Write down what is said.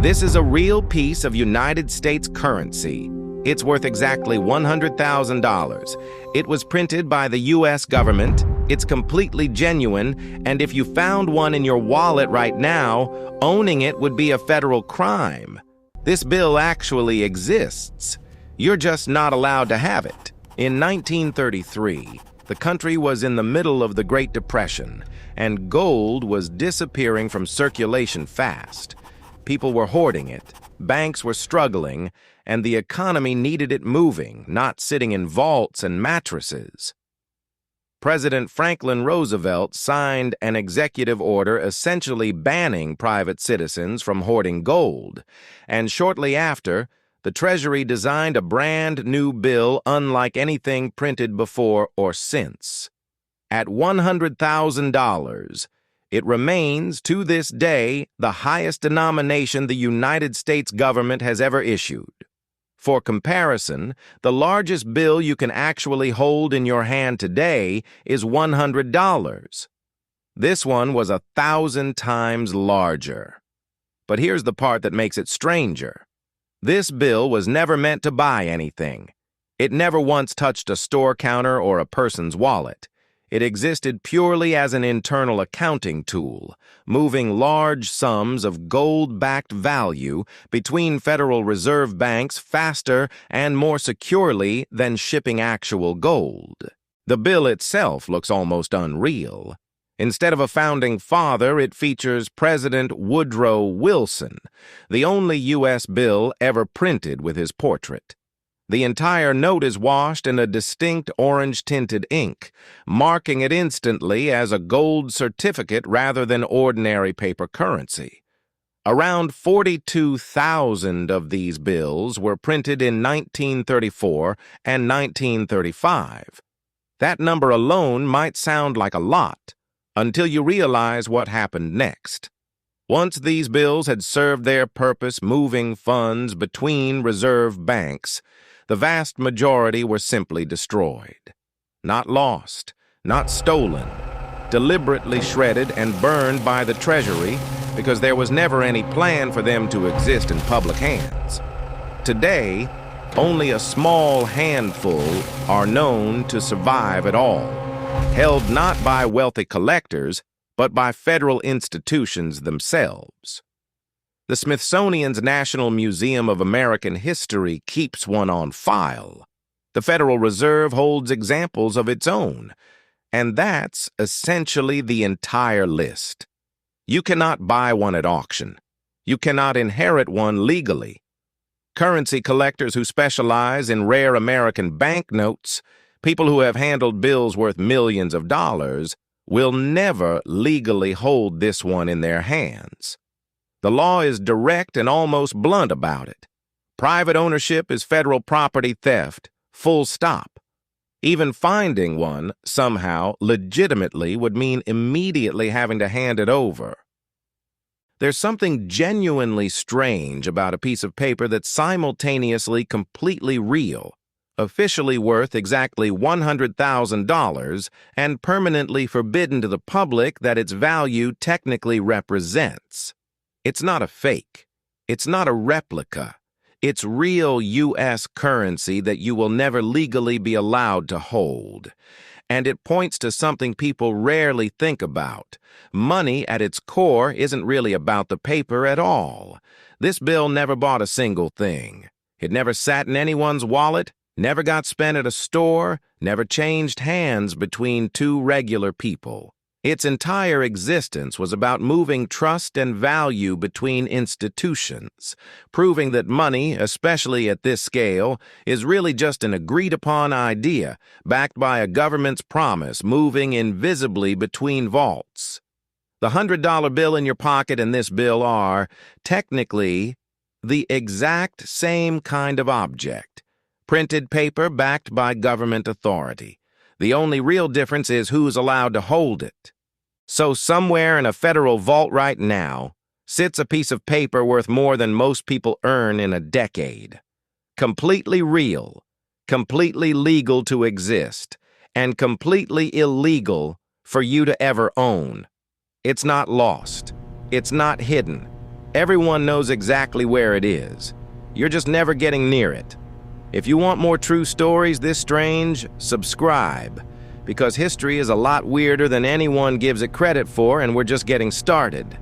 This is a real piece of United States currency. It's worth exactly $100,000. It was printed by the U.S. government. It's completely genuine, and if you found one in your wallet right now, owning it would be a federal crime. This bill actually exists. You're just not allowed to have it. In 1933, the country was in the middle of the Great Depression, and gold was disappearing from circulation fast. People were hoarding it, banks were struggling, and the economy needed it moving, not sitting in vaults and mattresses. President Franklin Roosevelt signed an executive order essentially banning private citizens from hoarding gold, and shortly after, the Treasury designed a brand new bill unlike anything printed before or since. At $100,000, it remains, to this day, the highest denomination the United States government has ever issued. For comparison, the largest bill you can actually hold in your hand today is $100. This one was 1,000 times larger. But here's the part that makes it stranger. This bill was never meant to buy anything. It never once touched a store counter or a person's wallet. It existed purely as an internal accounting tool, moving large sums of gold-backed value between Federal Reserve banks faster and more securely than shipping actual gold. The bill itself looks almost unreal. Instead of a founding father, it features President Woodrow Wilson, the only U.S. bill ever printed with his portrait. The entire note is washed in a distinct orange-tinted ink, marking it instantly as a gold certificate rather than ordinary paper currency. Around 42,000 of these bills were printed in 1934 and 1935. That number alone might sound like a lot, until you realize what happened next. Once these bills had served their purpose moving funds between reserve banks, the vast majority were simply destroyed. Not lost, not stolen, deliberately shredded and burned by the Treasury because there was never any plan for them to exist in public hands. Today, only a small handful are known to survive at all, held not by wealthy collectors, but by federal institutions themselves. The Smithsonian's National Museum of American History keeps one on file. The Federal Reserve holds examples of its own, and that's essentially the entire list. You cannot buy one at auction. You cannot inherit one legally. Currency collectors who specialize in rare American banknotes, people who have handled bills worth millions of dollars, will never legally hold this one in their hands. The law is direct and almost blunt about it. Private ownership is federal property theft, full stop. Even finding one, somehow, legitimately, would mean immediately having to hand it over. There's something genuinely strange about a piece of paper that's simultaneously completely real, officially worth exactly $100,000, and permanently forbidden to the public that its value technically represents. It's not a fake. It's not a replica. It's real U.S. currency that you will never legally be allowed to hold. And it points to something people rarely think about. Money, at its core, isn't really about the paper at all. This bill never bought a single thing. It never sat in anyone's wallet, never got spent at a store, never changed hands between two regular people. Its entire existence was about moving trust and value between institutions, proving that money, especially at this scale, is really just an agreed-upon idea, backed by a government's promise, moving invisibly between vaults. The $100 bill in your pocket and this bill are, technically, the exact same kind of object, printed paper backed by government authority. The only real difference is who's allowed to hold it. So somewhere in a federal vault right now sits a piece of paper worth more than most people earn in a decade. Completely real, completely legal to exist, and completely illegal for you to ever own. It's not lost. It's not hidden. Everyone knows exactly where it is. You're just never getting near it. If you want more true stories this strange, subscribe, because history is a lot weirder than anyone gives it credit for, and we're just getting started.